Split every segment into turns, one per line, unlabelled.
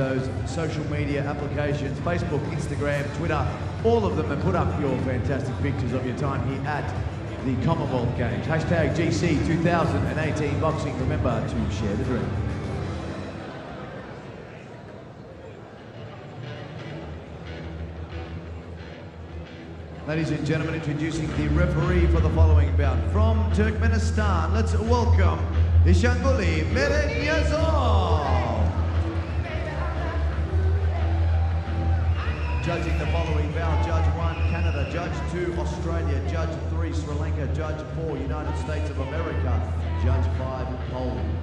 those social media applications, Facebook, Instagram, Twitter, all of them, and put up your fantastic pictures of your time here at the Commonwealth Games. Hashtag GC 2018 Boxing. Remember to share the dream. Ladies and gentlemen, introducing the referee for the following bout from Turkmenistan. Let's welcome Ishanguli Merenyazov. Judging the following bout, Judge 1, Canada. Judge 2, Australia. Judge 3, Sri Lanka. Judge 4, United States of America. Judge 5, Poland.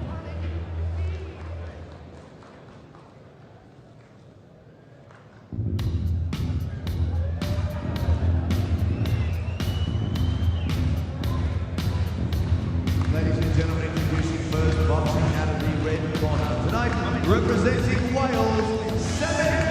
Ladies and gentlemen, introducing first boxing out of the red corner. Tonight, representing Wales, Sammy.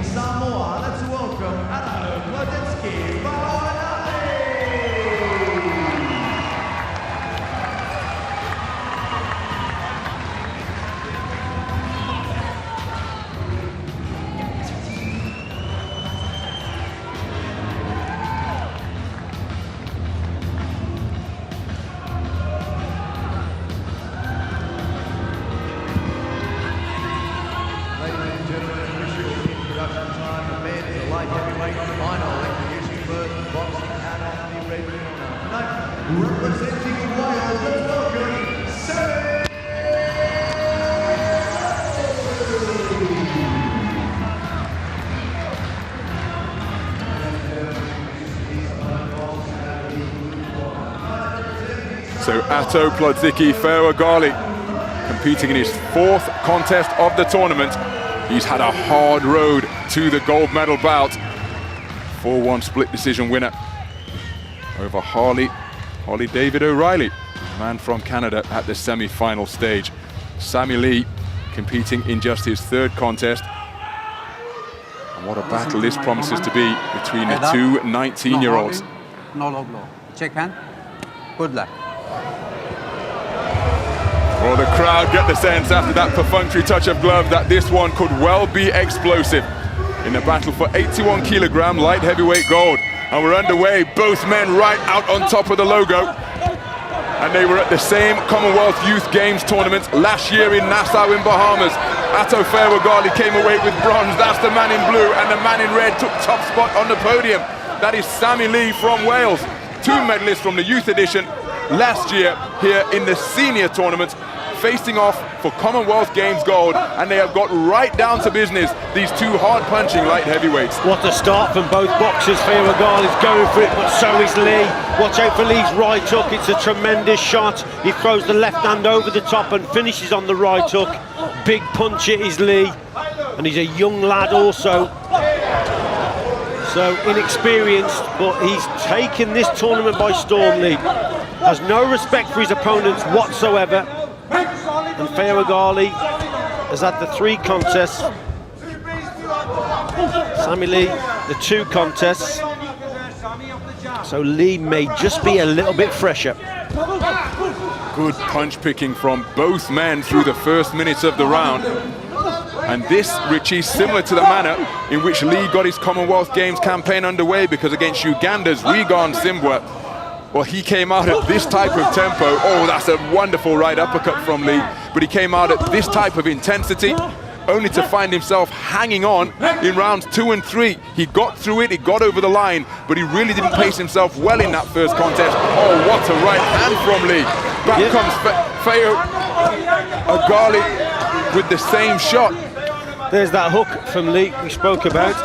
Samoa, let's welcome Ato Plodzicki Faoagali. Ladies and gentlemen, official introduction time. The men's light heavyweight final. Introducing first boxing out of the red corner. Tonight, representing Wales, let's welcome Sammy.
So Ato Plodzicki Faoagali, competing in his 4th contest of the tournament. He's had a hard road to the gold medal bout. 4-1 split decision winner over Harley David O'Reilly, man from Canada at the semi-final stage. Sammy Lee competing in just his 3rd contest. And what a battle this promises to be between the two 19-year-olds.
No low blow. Check hand. Good luck.
Well, the crowd get the sense after that perfunctory touch of glove that this one could well be explosive in the battle for 81 kilogram light heavyweight gold. And we're underway, both men right out on top of the logo. And they were at the same Commonwealth Youth Games tournament last year in Nassau in Bahamas. Ato Faoagali came away with bronze. That's the man in blue, and the man in red took top spot on the podium. That is Sammy Lee from Wales. 2 medalists from the youth edition last year here in the senior tournament, facing off for Commonwealth Games gold, and they have got right down to business, these 2 hard-punching light heavyweights.
What a start from both boxers. Faoagali is going for it, but so is Lee. Watch out for Lee's right hook. It's a tremendous shot. He throws the left hand over the top and finishes on the right hook. Big puncher is Lee, and he's a young lad also. So inexperienced, but he's taken this tournament by storm. Lee has no respect for his opponents whatsoever. And Faoagali has had the 3 contests. Sammy Lee, the 2 contests. So Lee may just be a little bit fresher.
Good punch picking from both men through the first minutes of the round. And this, Richie, similar to the manner in which Lee got his Commonwealth Games campaign underway, because against Uganda's Regan Simbwa, well, he came out at this type of tempo. Oh, that's a wonderful right uppercut from Lee. But he came out at this type of intensity, only to find himself hanging on in rounds 2 and 3. He got through it, he got over the line, but he really didn't pace himself well in that first contest. Oh, what a right hand from Lee. Back comes Faoagali with the same shot.
There's that hook from Lee we spoke about.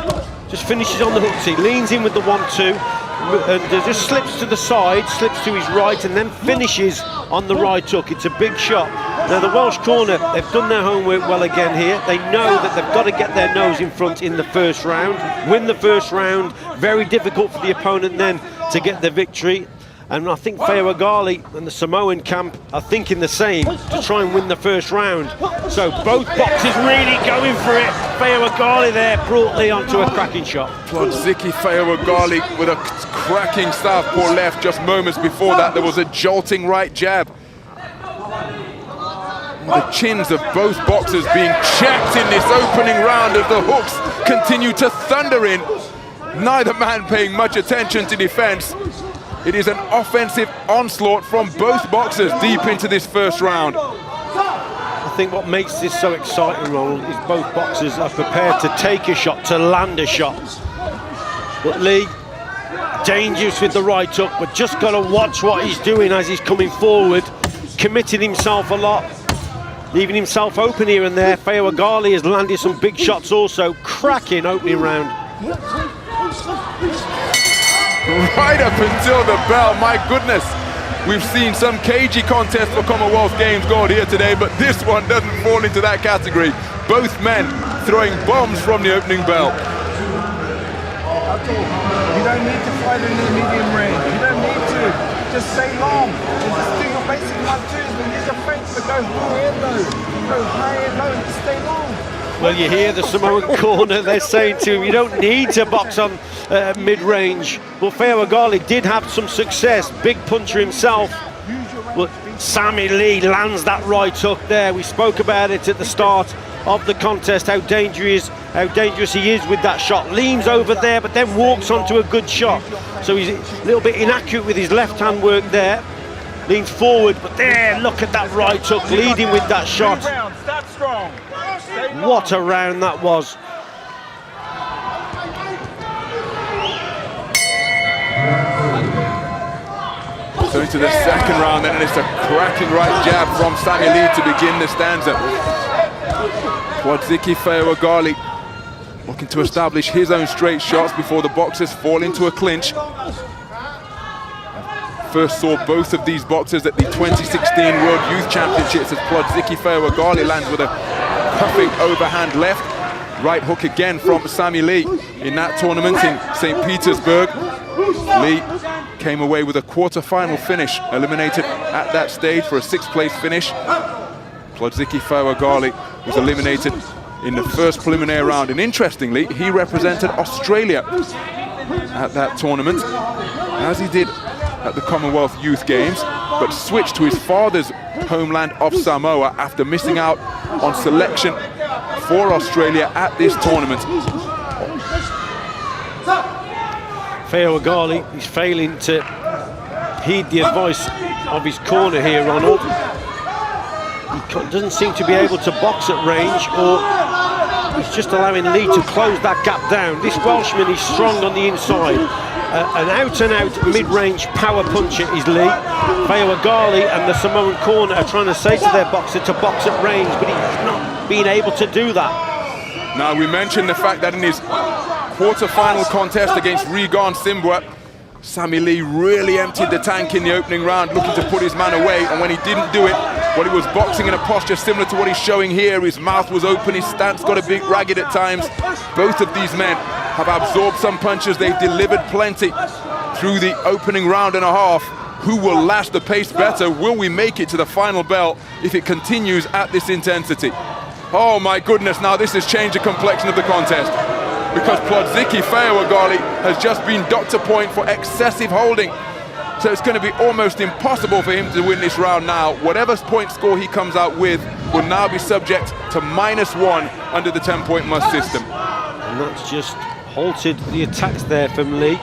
Just finishes on the hook. He leans in with the 1-2. And just slips to the side, slips to his right, and then finishes on the right hook. It's a big shot. Now the Welsh corner, they've done their homework well again here. They know that they've got to get their nose in front in the first round, win the first round. Very difficult for the opponent then to get the victory. And I think Faoagali and the Samoan camp are thinking the same, to try and win the first round. So both boxers really going for it. Faoagali there brought Lee onto a cracking shot.
Plodzicki Faoagali with a cracking southpaw left. Just moments before that, there was a jolting right jab. The chins of both boxers being checked in this opening round as the hooks continue to thunder in. Neither man paying much attention to defense. It is an offensive onslaught from both boxers deep into this first round.
I think what makes this so exciting, Ronald, is both boxers are prepared to take a shot, to land a shot. But Lee, dangerous with the right hook, but just got to watch what he's doing as he's coming forward, committing himself a lot, leaving himself open here and there. Faoagali has landed some big shots also. Cracking opening round.
Right up until the bell, my goodness. We've seen some cagey contests for Commonwealth Games gold here today, but this one doesn't fall into that category. Both men throwing bombs from the opening bell.
Ato, you don't need to fight in the medium range. You don't need to. Just stay long. And just do your basic 1-2s, but use your feints, but go high and low. Go high and low and just stay long.
Well, you hear the Samoan corner, they're saying to him, you don't need to box on mid-range. Well, Faoagali did have some success, big puncher himself. But Sammy Lee lands that right hook there. We spoke about it at the start of the contest, how dangerous he is with that shot. Leans over there, but then walks onto a good shot. So he's a little bit inaccurate with his left-hand work there. Leans forward, but there, look at that right hook, leading with that shot. What a round that was.
So into the second round then, and it's a cracking right jab from Sammy Lee to begin the stanza. Plodzicki Faoagali looking to establish his own straight shots before the boxers fall into a clinch. First saw both of these boxers at the 2016 World Youth Championships as Plodzicki Faoagali lands with a cuffing overhand left. Right hook again from Sammy Lee in that tournament in St. Petersburg. Lee came away with a quarter-final finish, eliminated at that stage for a sixth-place finish. Plodzicki Faoagali was eliminated in the first preliminary round, and interestingly, he represented Australia at that tournament, as he did at the Commonwealth Youth Games, but switched to his father's homeland of Samoa after missing out on selection for Australia at this tournament.
Faoagali is failing to heed the advice of his corner here, Ronald. He doesn't seem to be able to box at range, or he's just allowing Lee to close that gap down. This Welshman is strong on the inside. An out-and-out mid-range power puncher is Lee. Faoagali and the Samoan corner are trying to say to their boxer to box at range, but he's not being able to do that.
Now, we mentioned the fact that in his quarter-final contest against Regan Simbwa, Sammy Lee really emptied the tank in the opening round, looking to put his man away, and when he didn't do it, well, he was boxing in a posture similar to what he's showing here. His mouth was open, his stance got a bit ragged at times. Both of these men have absorbed some punches, they've delivered plenty through the opening round and a half. Who will lash the pace better? Will we make it to the final bell if it continues at this intensity? Oh my goodness, now this has changed the complexion of the contest, because Plodzicki Faoagali has just been docked a point for excessive holding. So it's going to be almost impossible for him to win this round now. Whatever point score he comes out with will now be subject to -1 under the 10-point must system.
And that's just halted the attacks there from Lee,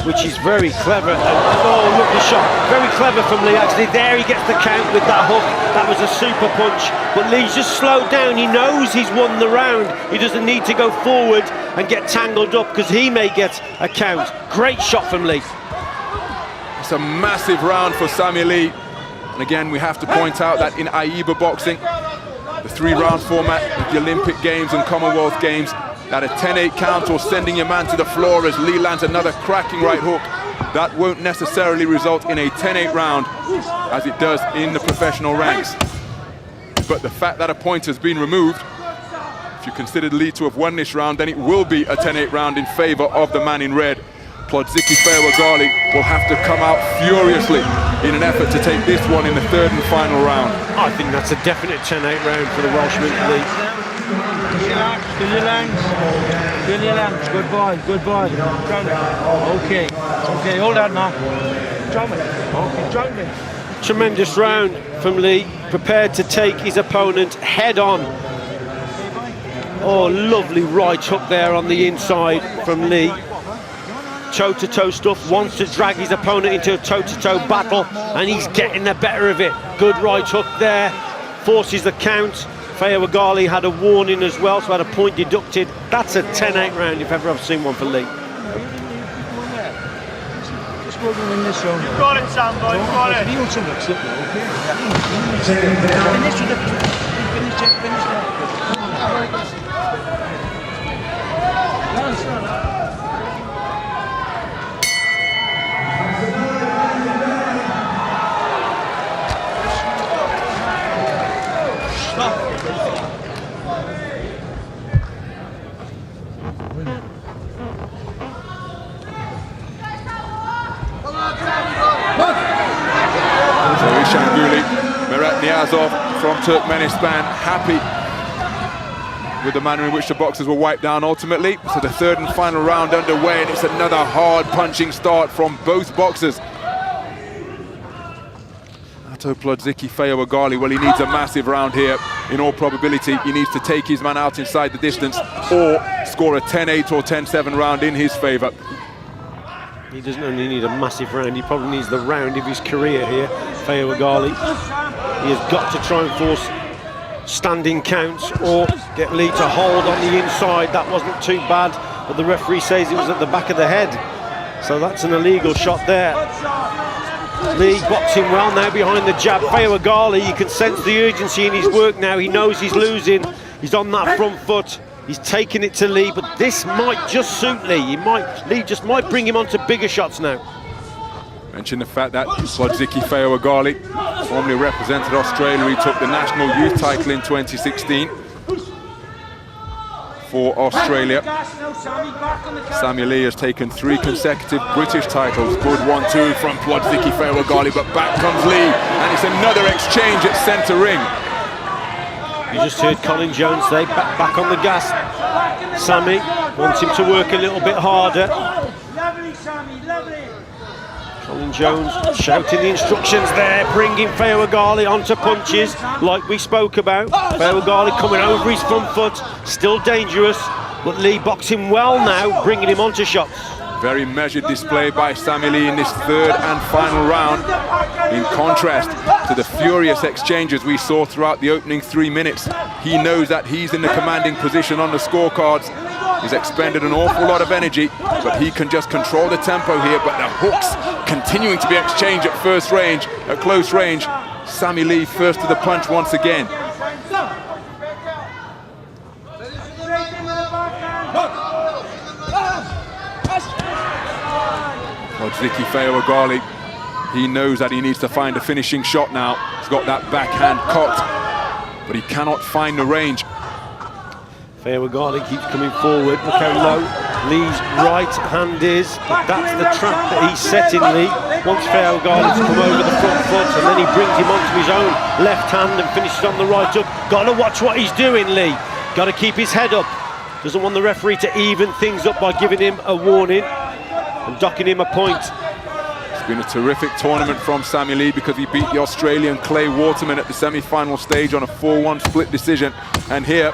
which is very clever. Oh, look, the shot. Very clever from Lee, actually. There he gets the count with that hook. That was a super punch. But Lee's just slowed down. He knows he's won the round. He doesn't need to go forward and get tangled up, because he may get a count. Great shot from Lee.
It's a massive round for Sammy Lee. And again, we have to point out that in AIBA boxing, the 3-round format of the Olympic Games and Commonwealth Games, that a 10-8 count or sending your man to the floor as Lee lands another cracking right hook, that won't necessarily result in a 10-8 round as it does in the professional ranks. but the fact that a point has been removed, if you consider Lee to have won this round, then it will be a 10-8 round in favor of the man in red. Plodzicki Faoagali will have to come out furiously in an effort to take this one in the third and final round.
I think that's a definite 10-8 round for the Welshman, Lee.
Fill your lungs. Fill your lungs. Good boy. Good boy. Okay. Okay, hold on now. Drum it. Okay, drum it.
Tremendous round from Lee, prepared to take his opponent head on. Oh, lovely right hook there on the inside from Lee. Toe-to-toe stuff, wants to drag his opponent into a toe-to-toe battle, and he's getting the better of it. Good right hook there, forces the count. Faoagali had a warning as well, so had a point deducted. That's a 10-8 round if ever I've seen one for Lee.
Just go win this round.
You've got it, Sam, boy, you've got it.
He also looks up now, okay? Finish it.
From Turkmenistan, happy with the manner in which the boxers were wiped down ultimately. So the third and final round underway, and it's another hard punching start from both boxers. Ato Plodzicki Faoagali, well, he needs a massive round here. In all probability, he needs to take his man out inside the distance or score a 10-8 or 10-7 round in his favour.
He doesn't only need a massive round, he probably needs the round of his career here, Faoagali. He has got to try and force standing counts or get Lee to hold on the inside. That wasn't too bad, but the referee says it was at the back of the head. So that's an illegal shot there. Lee boxing well now behind the jab. Faoagali, you can sense the urgency in his work now. He knows he's losing. He's on that front foot. He's taking it to Lee, but this might just suit Lee. Lee just might bring him onto bigger shots now.
Mention the fact that Plodzicki Faoagali formerly represented Australia. He took the national youth title in 2016 for Australia. Sammy Lee has taken 3 consecutive British titles. Good 1-2 from Plodzicki Faoagali, but back comes Lee, and it's another exchange at centre ring.
You just heard Colin Jones say, back on the gas. Sammy wants him to work a little bit harder. Colin Jones shouting the instructions there, bringing Faoagali onto punches like we spoke about. Faoagali coming over his front foot, still dangerous, but Lee boxing well now, bringing him onto shots.
Very measured display by Sammy Lee in this third and final round, in contrast to the furious exchanges we saw throughout the opening 3 minutes. He knows that he's in the commanding position on the scorecards. He's expended an awful lot of energy, but he can just control the tempo here. But the hooks continuing to be exchanged at close range. Sammy Lee first to the punch once again. Plodzicki Faoagali, he knows that he needs to find a finishing shot now. He's got that backhand cocked, but he cannot find the range.
Faoagali keeps coming forward. Look how low Lee's right hand is. But that's the trap that he's setting Lee. Wants Faoagali to come over the front foot, and then he brings him onto his own left hand and finishes on the right hook. Got to watch what he's doing, Lee. Got to keep his head up. Doesn't want the referee to even things up by giving him a warning and docking him a point.
It's been a terrific tournament from Sammy Lee because he beat the Australian Clay Waterman at the semi-final stage on a 4-1 split decision. And here,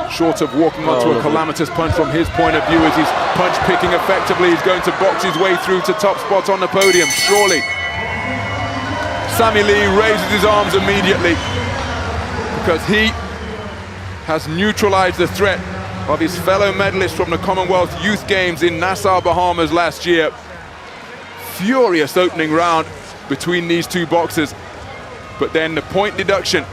short of walking onto a calamitous punch from his point of view, as he's punch picking effectively, he's going to box his way through to top spot on the podium, surely. Sammy Lee raises his arms immediately because he has neutralized the threat of his fellow medalist from the Commonwealth Youth Games in Nassau, Bahamas last year. Furious opening round between these two boxers, but then the point deduction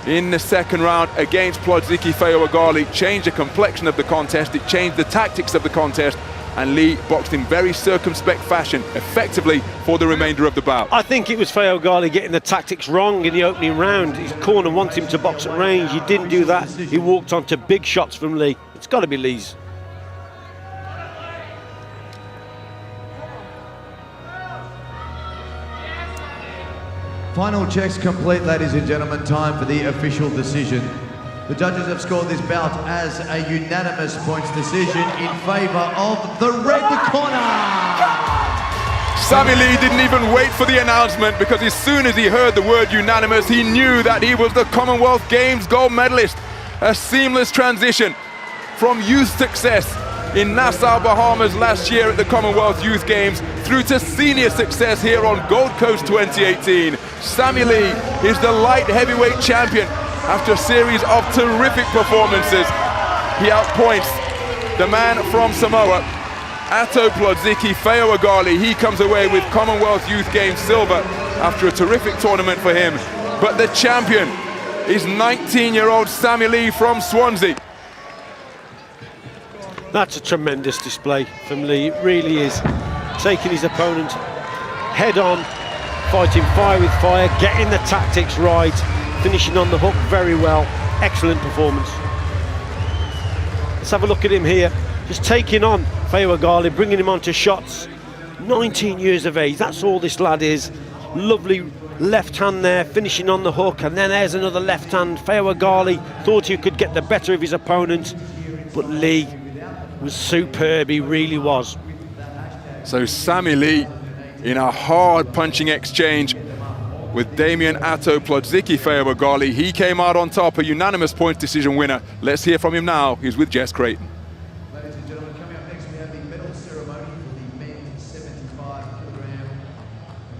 in the second round against Plodzicki Faoagali changed the complexion of the contest. It changed the tactics of the contest, and Lee boxed in very circumspect fashion, effectively for the remainder of the bout.
I think it was Faoagali getting the tactics wrong in the opening round. His corner wanted him to box at range. He didn't do that. He walked on to big shots from Lee. It's got to be Lee's.
Final checks complete, ladies and gentlemen. Time for the official decision. The judges have scored this bout as a unanimous points decision in favour of the red corner.
Sammy Lee didn't even wait for the announcement, because as soon as he heard the word unanimous, he knew that he was the Commonwealth Games gold medalist. A seamless transition from youth success in Nassau, Bahamas last year at the Commonwealth Youth Games through to senior success here on Gold Coast 2018. Sammy Lee is the light heavyweight champion after a series of terrific performances. He outpoints the man from Samoa, Ato Plodzicki Faoagali. He comes away with Commonwealth Youth Games silver after a terrific tournament for him. But the champion is 19-year-old Sammy Lee from Swansea.
That's a tremendous display from Lee, it really is. Taking his opponent head on, fighting fire with fire, getting the tactics right, finishing on the hook very well. Excellent performance. Let's have a look at him here, just taking on Faoagali, bringing him onto shots. 19 years of age, that's all this lad is. Lovely left hand there, finishing on the hook, and then there's another left hand. Faoagali thought he could get the better of his opponent, but Lee was superb, he really was.
So Sammy Lee in a hard punching exchange with Damien Ato Plodzicki Faoagali. He came out on top, a unanimous points decision winner. Let's hear from him now. He's with Jess Creighton.
Ladies and gentlemen, coming up next we have the medal ceremony for the men's 75 kilogram.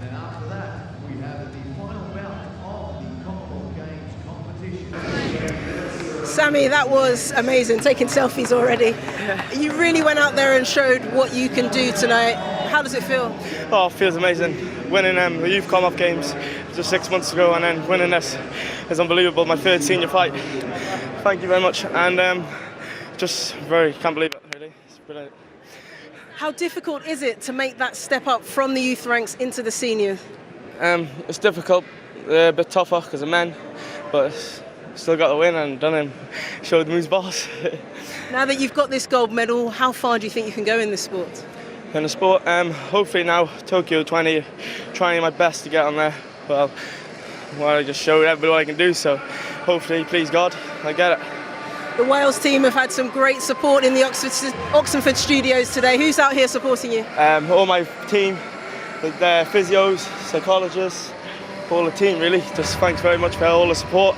And then after that, we have the final bout of the Commonwealth Games competition.
Sammy, that was amazing, taking selfies already. You really went out there and showed what you can do tonight. How does it feel?
Oh, it feels amazing. Winning the Youth Commonwealth Games just 6 months ago, and then winning this is unbelievable. My third senior fight. Thank you very much, and just can't believe it, really. It's brilliant.
How difficult is it to make that step up from the youth ranks into the senior?
It's difficult, a bit tougher because of men, but still got the win and done him, showed who's boss.
Now that you've got this gold medal, how far do you think you can go in this sport?
In the sport, hopefully now Tokyo 20, trying my best to get on there. Well, I just showed everybody what I can do, so hopefully, please God, I get it.
The Wales team have had some great support in the Oxenford studios today. Who's out here supporting you?
All my team, the physios, psychologists, all the team really. Just thanks very much for all the support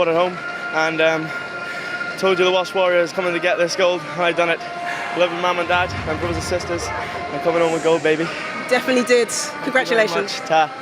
at home. And told you the Welsh Warriors coming to get this gold, and I done it. Love you, mum and dad, and brothers and sisters. I'm coming home with gold, baby.
Definitely did. Congratulations.
Thank you very much. Ta.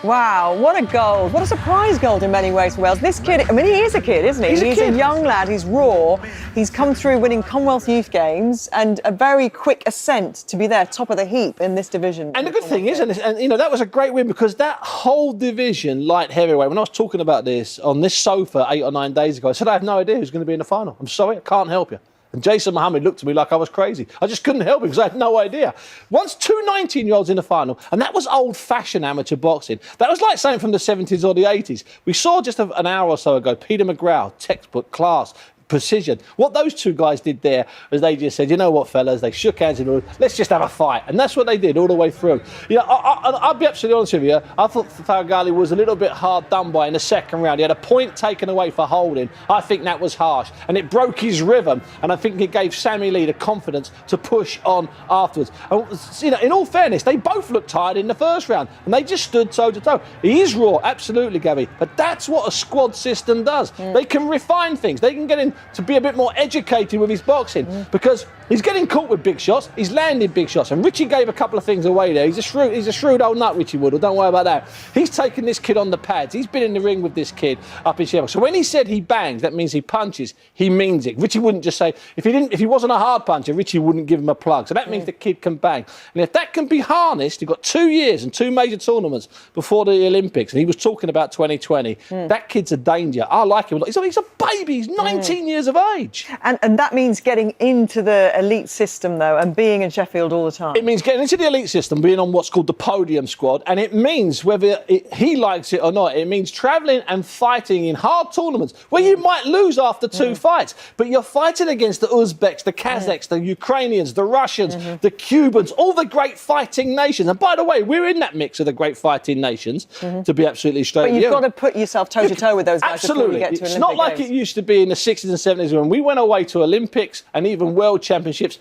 Wow, what a gold. What a surprise gold in many ways for Wales. This kid, I mean, he is a kid, isn't he? He's a young lad, he's raw. He's come through winning Commonwealth Youth Games and a very quick ascent to be there, top of the heap in this division.
And the good thing is, and you know, that was a great win because that whole division, light heavyweight, when I was talking about this on this sofa 8 or 9 days ago, I said, I have no idea who's going to be in the final. I'm sorry, I can't help you. And Jason Mohammed looked at me like I was crazy. I just couldn't help it because I had no idea. Once two 19-year-olds in the final, and that was old-fashioned amateur boxing. That was like something from the 70s or the 80s. We saw just an hour or so ago, Peter McGraw, textbook class, precision. What those two guys did there was they just said, you know what, fellas, they shook hands and let's just have a fight. And that's what they did all the way through. You know, I'll be absolutely honest with you. I thought Faoagali was a little bit hard done by in the second round. He had a point taken away for holding. I think that was harsh. And it broke his rhythm. And I think it gave Sammy Lee the confidence to push on afterwards. And, you know, in all fairness, they both looked tired in the first round. And they just stood toe to toe. He is raw, absolutely, Gabby. But that's what a squad system does. They can refine things. They can get him to be a bit more educated with his boxing because he's getting caught with big shots, he's landing big shots, and Richie gave a couple of things away there. He's a shrewd old nut, Richie Woodall, don't worry about that. He's taken this kid on the pads, he's been in the ring with this kid up in Sheffield. So when he said he bangs, that means he punches, he means it. Richie wouldn't just say, if he wasn't a hard puncher, Richie wouldn't give him a plug. So that means the kid can bang. And if that can be harnessed, you've got 2 years and 2 major tournaments before the Olympics, and he was talking about 2020, that kid's a danger. I like him. He's a baby, he's 19 years of age.
And that means getting into the elite system, though, and being in Sheffield all the time.
It means getting into the elite system, being on what's called the podium squad, and it means, whether he likes it or not, it means travelling and fighting in hard tournaments where you might lose after 2 fights, but you're fighting against the Uzbeks, the Kazakhs, the Ukrainians, the Russians, the Cubans, all the great fighting nations. And by the way, we're in that mix of the great fighting nations, to be absolutely straight
but
with
you've
you.
got to put yourself toe-to-toe with those guys
Absolutely.
before you get to
It's
Olympic
not like
Games.
it used to be in the 60s and 70s when we went away to Olympics and even World Championships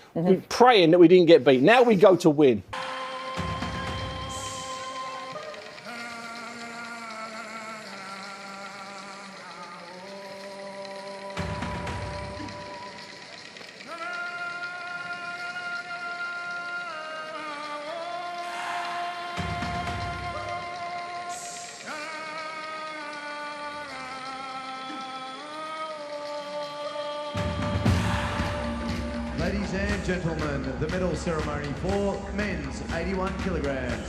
praying that we didn't get beat. Now we go to win.
Ladies and gentlemen, the medal ceremony for men's 81 kilograms.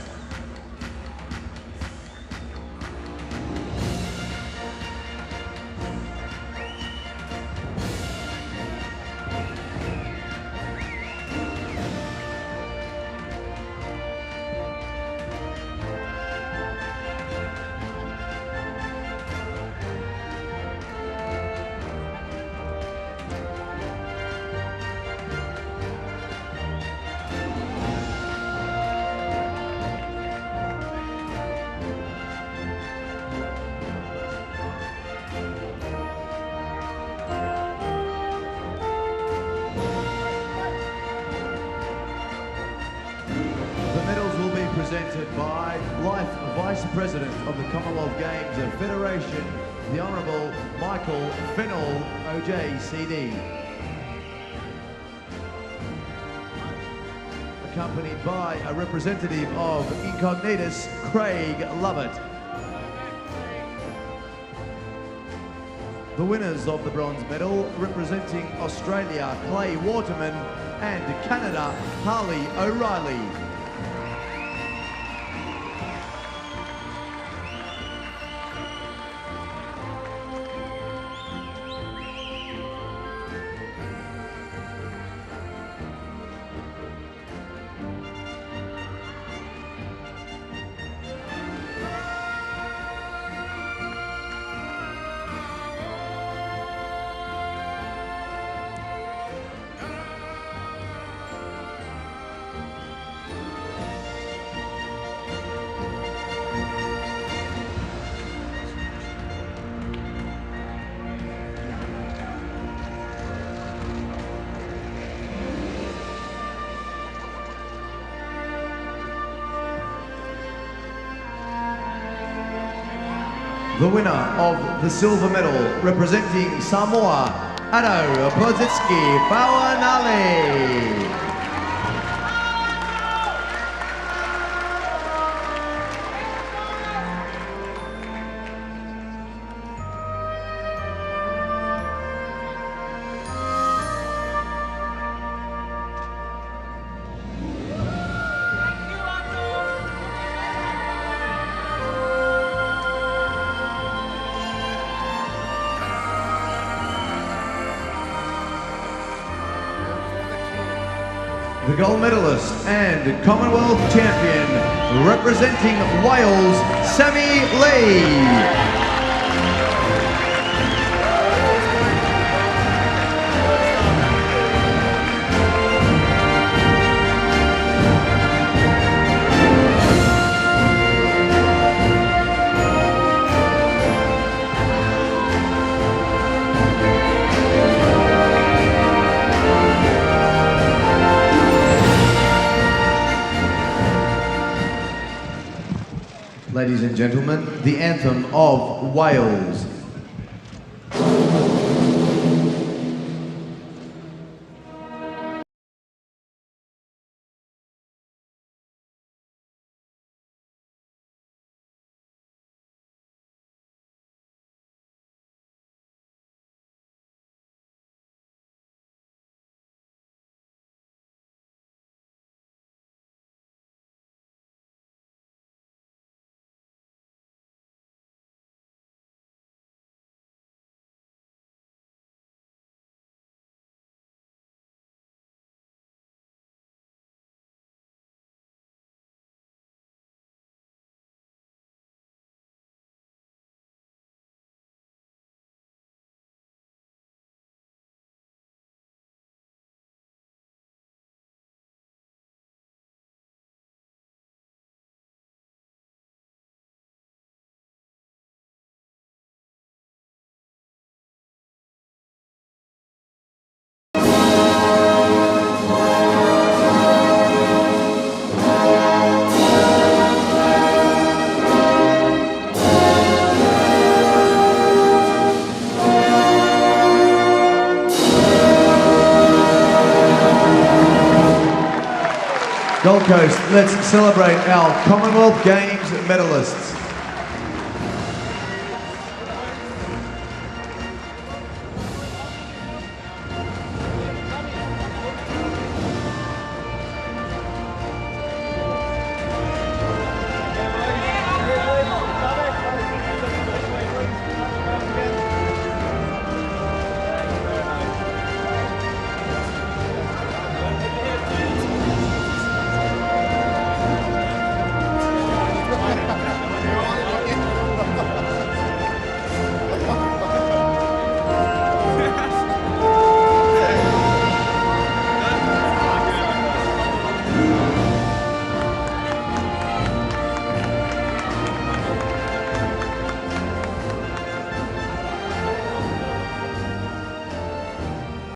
The medals will be presented by Life Vice President of the Commonwealth Games of Federation, the Honourable Michael Fennell, OJCD. Accompanied by a representative of Incognitus, Craig Lovett. The winners of the bronze medal, representing Australia, Clay Waterman, and Canada, Harley O'Reilly. The winner of the silver medal, representing Samoa, Ato Plodzicki Faoagali. The gold medalist and Commonwealth champion, representing Wales, Sammy Lee. Ladies and gentlemen, the anthem of Wales. Gold Coast, let's celebrate our Commonwealth Games medalists.